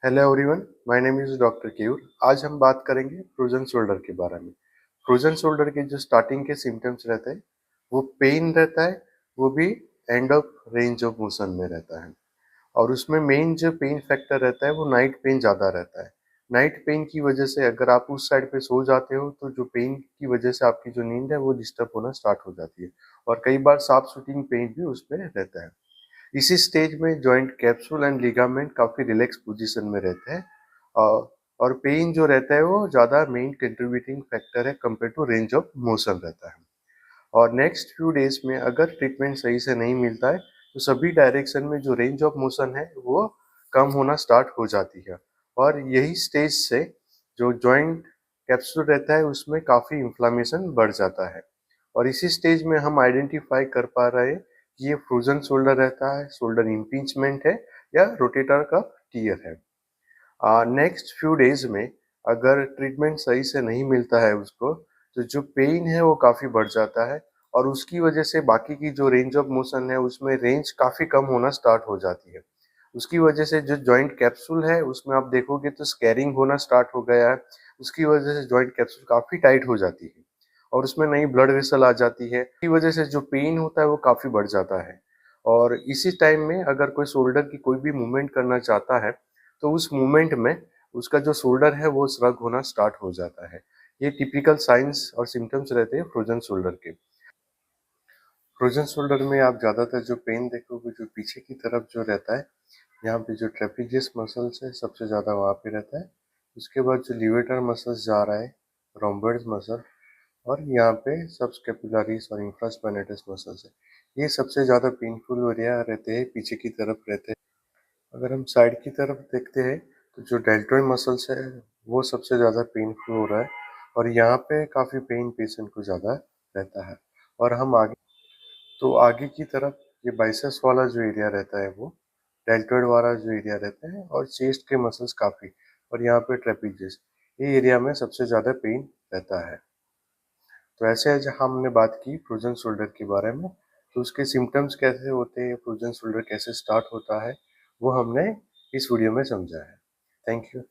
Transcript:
Hello everyone, my name is doctor Keyur. आज हम बात करेंगे फ्रोजन शोल्डर के बारे में। फ्रोजन शोल्डर के जो स्टार्टिंग के सिम्टम्स रहते हैं, वो पेन रहता है, वो भी end of range of motion में रहता है। और उसमें मेन जो पेन फैक्टर रहता है, वो नाइट पेन ज़्यादा रहता है। नाइट पेन की वजह से अगर आप उस साइड पे सो जाते हो, तो जो पेन की वजह से आपकी जो नींद है, वो डिस्टर्ब होना स्टार्ट हो जाती है। और कई बार सांप सूटिंग पेन भी उसमें रहता है। इसी स्टेज में जॉइंट कैप्सूल एंड लिगामेंट काफी रिलैक्स पोजीशन में रहते हैं। और पेन जो रहता है वो ज्यादा मेन कंट्रीब्यूटिंग फैक्टर है compare to range of motion रहता है। और नेक्स्ट फ्यू डेज में अगर ट्रीटमेंट सही से नहीं मिलता है, तो सभी डायरेक्शन में जो रेंज ऑफ मोशन है वो कम होना स्टार्ट हो जाती है। और यही स्टेज से जो जॉइंट कैप्सूल रहता है उसमें काफी इन्फ्लामेशन बढ़ जाता है। और इसी स्टेज में हम आइडेंटिफाई कर पा रहे हैं कि ये फ्रोजन शोल्डर रहता है, शोल्डर इम्पीचमेंट है, या रोटेटर का टीयर है। नेक्स्ट फ्यू डेज में अगर ट्रीटमेंट सही से नहीं मिलता है उसको, तो जो पेन है वो काफ़ी बढ़ जाता है। और उसकी वजह से बाकी की जो रेंज ऑफ मोशन है उसमें रेंज काफ़ी कम होना स्टार्ट हो जाती है। उसकी वजह से जो जॉइंट कैप्सूल है उसमें आप देखोगे तो स्कैरिंग होना स्टार्ट हो गया है। उसकी वजह से जॉइंट कैप्सूल काफ़ी टाइट हो जाती है और उसमें नई ब्लड वेसल आ जाती है। इसकी वजह से जो पेन होता है वो काफ़ी बढ़ जाता है। और इसी टाइम में अगर कोई शोल्डर की कोई भी मूवमेंट करना चाहता है, तो उस मूवमेंट में उसका जो शोल्डर है वो श्रग होना स्टार्ट हो जाता है। ये टिपिकल साइंस और सिम्टम्स रहते हैं फ्रोजन शोल्डर के। फ्रोजन शोल्डर में आप ज़्यादातर जो पेन देखोगे, जो पीछे की तरफ जो रहता है, यहाँ पे जो ट्रेपीजियस मसल्स है सबसे ज़्यादा वहाँ पे रहता है। उसके बाद जो लिवेटर मसल्स जा रहा है, रोम्बोइड्स मसल, और यहाँ पे सबस्कैपुलारिस और इंफ्रास्पाइनेटस मसल्स है। ये सबसे ज़्यादा पेनफुल एरिया रहते हैं, पीछे की तरफ रहते हैं। अगर हम साइड की तरफ देखते हैं, तो जो डेल्टॉइड मसल्स है वो सबसे ज़्यादा पेनफुल हो रहा है। और यहाँ पे काफ़ी पेन पेशेंट को ज़्यादा रहता है। और हम आगे, तो आगे की तरफ ये बाइसेप्स वाला जो एरिया रहता है वो डेल्टॉइड वाला जो एरिया रहता है, और चेस्ट के मसल्स काफ़ी, और यहाँ पे ट्रेपीजियस, ये एरिया में सबसे ज़्यादा पेन रहता है। तो ऐसे है, जहाँ हमने बात की फ्रोजन शोल्डर के बारे में, तो उसके सिम्टम्स कैसे होते हैं, फ्रोजन शोल्डर कैसे स्टार्ट होता है, वो हमने इस वीडियो में समझा है। Thank you.